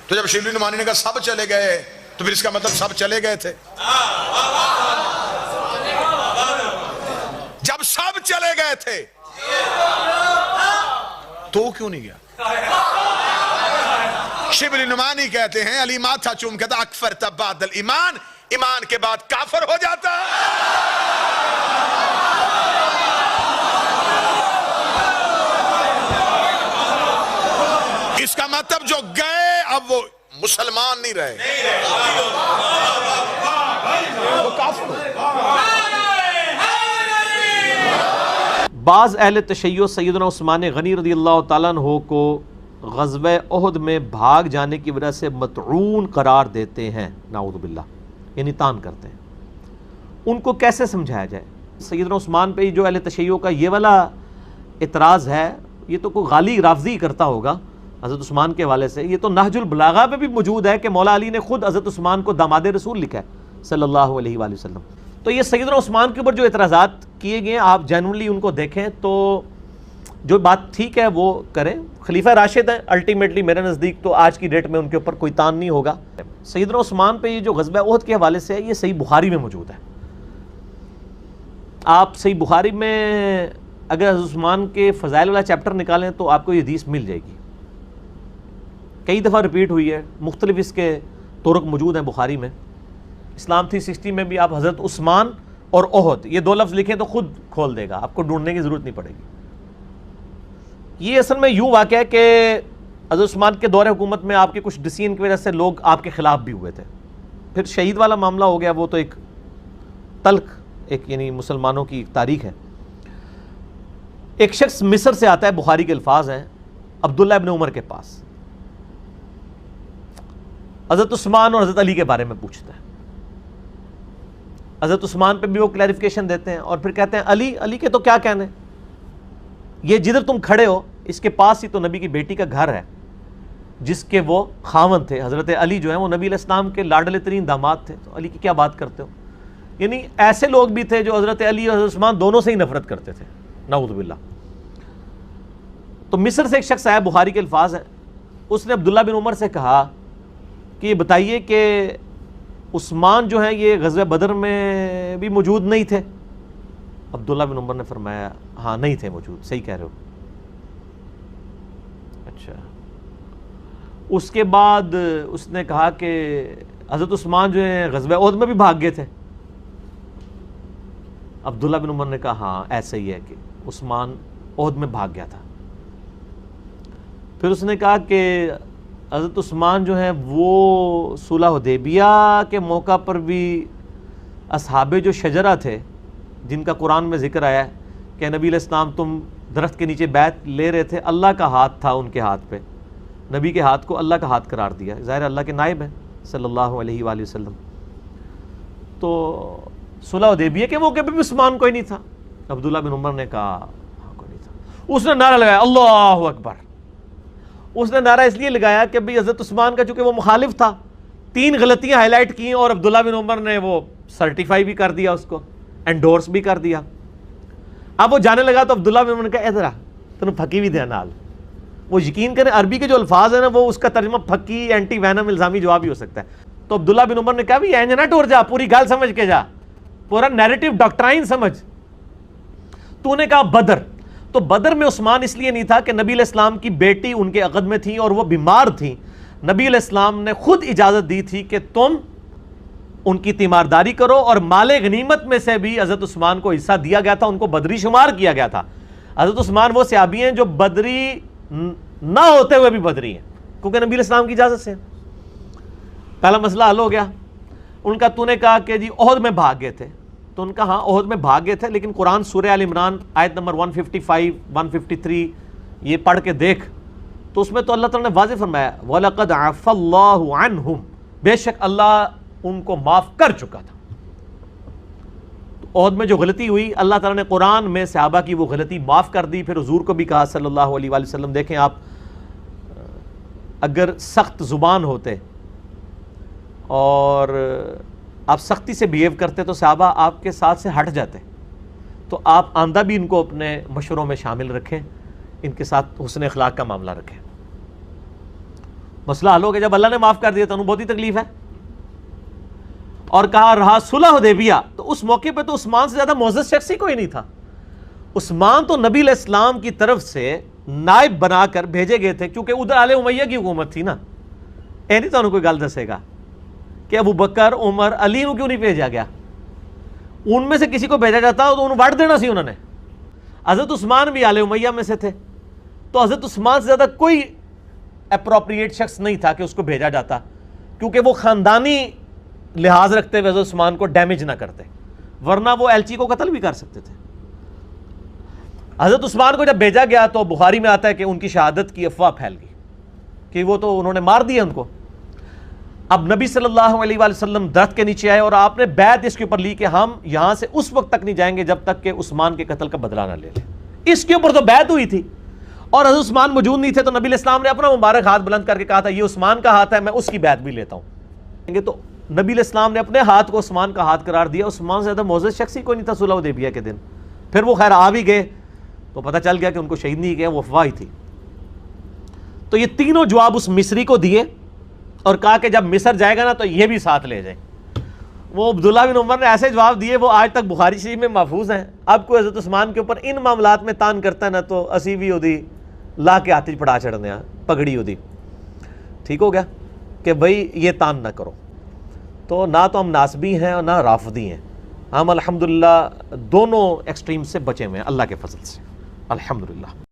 تو جب شبلی نعمانی نے کہا سب چلے گئے تو پھر اس کا مطلب سب چلے گئے تھے. جب سب چلے گئے تھے تو کیوں نہیں گیا؟ شبلی نعمانی کہتے ہیں علی ماتھا چوم کہتا اکفرت بعد الایمان، ایمان کے بعد کافر ہو جاتا. اس کا مطلب جو گئے اب وہ مسلمان نہیں رہے، وہ کافر ہو. بعض اہل تشیع سیدنا عثمان غنی رضی اللہ تعالیٰ عنہ کو غزوہ احد میں بھاگ جانے کی وجہ سے مطعون قرار دیتے ہیں، نعوذ باللہ، یعنی تان کرتے ہیں. ان کو کیسے سمجھایا جائے؟ سیدنا عثمان پہ جو اہل تشیع کا یہ والا اعتراض ہے، یہ تو کوئی غالی رافضی کرتا ہوگا حضرت عثمان کے حوالے سے. یہ تو نہج البلاغہ پہ بھی موجود ہے کہ مولا علی نے خود حضرت عثمان کو داماد رسول لکھا ہے صلی اللہ علیہ وآلہ وسلم. تو یہ سیدنا عثمان کے اوپر جو اعتراضات کیے گئے ہیں، آپ جینوئنلی ان کو دیکھیں تو جو بات ٹھیک ہے وہ کریں. خلیفہ راشد ہیں الٹیمیٹلی، میرے نزدیک تو آج کی ڈیٹ میں ان کے اوپر کوئی تان نہیں ہوگا. سیدنا عثمان پہ یہ جو غزوہ احد کے حوالے سے ہے، یہ صحیح بخاری میں موجود ہے. آپ صحیح بخاری میں اگر حضرت عثمان کے فضائل والا چیپٹر نکالیں تو آپ کو یہ حدیث مل جائے گی. کئی دفعہ ریپیٹ ہوئی ہے، مختلف اس کے طرق موجود ہیں بخاری میں. اسلام 360 میں بھی آپ حضرت عثمان اور احد یہ دو لفظ لکھیں تو خود کھول دے گا، آپ کو ڈھونڈنے کی ضرورت نہیں پڑے گی. یہ اصل میں یوں واقع ہے کہ حضرت عثمان کے دور حکومت میں آپ کے کچھ ڈسیزن کی وجہ سے لوگ آپ کے خلاف بھی ہوئے تھے. پھر شہید والا معاملہ ہو گیا، وہ تو ایک تلخ یعنی مسلمانوں کی تاریخ ہے. ایک شخص مصر سے آتا ہے، بخاری کے الفاظ ہیں، عبداللہ ابن عمر کے پاس حضرت عثمان اور حضرت علی کے بارے میں پوچھتا ہے. حضرت عثمان پہ بھی وہ کلیریفیکیشن دیتے ہیں اور پھر کہتے ہیں علی کے تو کیا کہنے، یہ جدھر تم کھڑے ہو اس کے پاس ہی تو نبی کی بیٹی کا گھر ہے جس کے وہ خاوند تھے. حضرت علی جو ہیں وہ نبی علیہ السلام کے لاڈلے ترین داماد تھے، تو علی کی کیا بات کرتے ہو. یعنی ایسے لوگ بھی تھے جو حضرت علی اور حضرت عثمان دونوں سے ہی نفرت کرتے تھے، نعوذ باللہ. تو مصر سے ایک شخص آیا، بخاری کے الفاظ ہیں، اس نے عبداللہ بن عمر سے کہا کہ یہ بتائیے کہ عثمان جو ہیں یہ غزوہ بدر میں بھی موجود نہیں تھے. عبداللہ بن عمر نے فرمایا ہاں نہیں تھے موجود، صحیح کہہ رہے ہو. اچھا. اس کے بعد اس نے کہا کہ حضرت عثمان جو ہیں غزوہ احد میں بھی بھاگ گئے تھے. عبداللہ بن عمر نے کہا ہاں ایسا ہی ہے کہ عثمان احد میں بھاگ گیا تھا. پھر اس نے کہا کہ حضرت عثمان جو ہیں وہ صلح حدیبیہ کے موقع پر بھی اصحاب جو شجرہ تھے جن کا قرآن میں ذکر آیا ہے کہ نبی علیہ السلام تم درخت کے نیچے بیعت لے رہے تھے، اللہ کا ہاتھ تھا ان کے ہاتھ پہ، نبی کے ہاتھ کو اللہ کا ہاتھ قرار دیا. ظاہر اللہ کے نائب ہیں صلی اللہ علیہ وآلہ وسلم. تو صلح حدیبیہ کے موقع پہ بھی عثمان کوئی نہیں تھا. عبداللہ بن عمر نے کہا ہاں کوئی نہیں تھا. اس نے نعرہ لگایا اللہ اکبر. اس نے نعرہ اس لیے لگایا کہ بھئی حضرت عثمان کا چونکہ وہ مخالف تھا، 3 غلطیاں ہائی لائٹ کی اور عبداللہ بن عمر نے وہ سرٹیفائی بھی کر دیا، اس کو انڈورس بھی کر دیا. اب وہ جانے لگا تو عبداللہ بن عمر نے کہا ادھر آ تنوں پھکی بھی دیا نال. وہ یقین کریں عربی کے جو الفاظ ہیں نا وہ اس کا ترجمہ پھکی، اینٹی وینم، الزامی جواب بھی ہو سکتا ہے. تو عبداللہ بن عمر نے کہا بھی اینج نہ ٹور جا، پوری گال سمجھ کے جا، پورا نیریٹو ڈاکٹرائن سمجھ. تو نے کہا بدر. تو بدر میں عثمان اس لیے نہیں تھا کہ نبی علیہ السلام کی بیٹی ان کے عقد میں تھی اور وہ بیمار تھیں. نبی علیہ السلام نے خود اجازت دی تھی کہ تم ان کی تیمارداری کرو، اور مال غنیمت میں سے بھی حضرت عثمان کو حصہ دیا گیا تھا، ان کو بدری شمار کیا گیا تھا. حضرت عثمان وہ صحابی ہیں جو بدری نہ ہوتے ہوئے بھی بدری ہیں کیونکہ نبی علیہ السلام کی اجازت سے. پہلا مسئلہ حل ہو گیا. ان کا تو نے کہا کہ جی احد میں بھاگ گئے تھے، تو ان کا ہاں احد میں بھاگ گئے تھے، لیکن قرآن سورہ آل عمران آیت نمبر 155 153 یہ پڑھ کے دیکھ تو اس میں تو اللہ تعالیٰ نے واضح فرمایا وَلَقَدْ عَفَى اللَّهُ عَنْهُمْ، بے شک اللہ ان کو معاف کر چکا تھا. تو احد میں جو غلطی ہوئی اللہ تعالیٰ نے قرآن میں صحابہ کی وہ غلطی معاف کر دی. پھر حضور کو بھی کہا صلی اللہ علیہ وآلہ وسلم، دیکھیں آپ اگر سخت زبان ہوتے اور آپ سختی سے بیہیو کرتے تو صحابہ آپ کے ساتھ سے ہٹ جاتے. تو آپ آندہ بھی ان کو اپنے مشوروں میں شامل رکھیں، ان کے ساتھ حسن اخلاق کا معاملہ رکھیں. مسئلہ حل ہو گیا. جب اللہ نے معاف کر دیا تو انہوں بہت ہی تکلیف ہے. اور کہا رہا صلح حدیبیہ, تو اس موقع پہ تو عثمان سے زیادہ معزز شخص ہی کوئی نہیں تھا. عثمان تو نبی علیہ السلام کی طرف سے نائب بنا کر بھیجے گئے تھے, کیونکہ ادھر آل امیہ کی حکومت تھی نا. اے نہیں تو کوئی گل دسے گا کہ ابو بکر, عمر, علی کو کیوں نہیں بھیجا گیا؟ ان میں سے کسی کو بھیجا جاتا تو انہوں وڈ دینا سی انہوں نے. حضرت عثمان بھی آل امیہ میں سے تھے, تو حضرت عثمان سے زیادہ کوئی اپروپریٹ شخص نہیں تھا کہ اس کو بھیجا جاتا, کیونکہ وہ خاندانی لحاظ رکھتے ہوئے حضرت عثمان کو ڈیمیج نہ کرتے, ورنہ وہ ایلچی کو قتل بھی کر سکتے تھے. حضرت عثمان کو جب بھیجا گیا تو بخاری میں آتا ہے کہ ان کی شہادت کی افواہ پھیل گئی کہ وہ تو انہوں نے مار دیا ان کو. اب نبی صلی اللہ علیہ وآلہ وسلم درخت کے نیچے آئے اور آپ نے بیعت اس کے اوپر لی کہ ہم یہاں سے اس وقت تک نہیں جائیں گے جب تک کہ عثمان کے قتل کا بدلہ نہ لے لیں. اس کے اوپر تو بیعت ہوئی تھی اور حضرت عثمان موجود نہیں تھے, تو نبی علیہ السلام نے اپنا مبارک ہاتھ بلند کر کے کہا تھا یہ عثمان کا ہاتھ ہے, میں اس کی بیعت بھی لیتا ہوں. تو نبی علیہ السلام نے اپنے ہاتھ کو عثمان کا ہاتھ قرار دیا. عثمان سے زیادہ معزز شخص ہی کوئی نہیں تھا صلح حدیبیہ کے دن. پھر وہ خیر آ بھی گئے تو پتہ چل گیا کہ ان کو شہید نہیں کیا, وہ افواہ ہی تھی. تو یہ تینوں جواب اس مصری کو دیے اور کہا کہ جب مصر جائے گا نا تو یہ بھی ساتھ لے جائیں. وہ عبداللہ بن عمر نے ایسے جواب دیے وہ آج تک بخاری شریف میں محفوظ ہیں. اب کوئی حضرت عثمان کے اوپر ان معاملات میں تان کرتا ہے نا تو اسی بھی اودی لا کے ہاتھ پڑا چڑھنے پگڑی اودی. ٹھیک ہو گیا کہ بھائی یہ تان نہ کرو. تو نہ تو ہم ناسبی ہیں اور نہ رافضی ہیں, ہم الحمدللہ دونوں ایکسٹریم سے بچے ہوئے ہیں اللہ کے فضل سے الحمدللہ.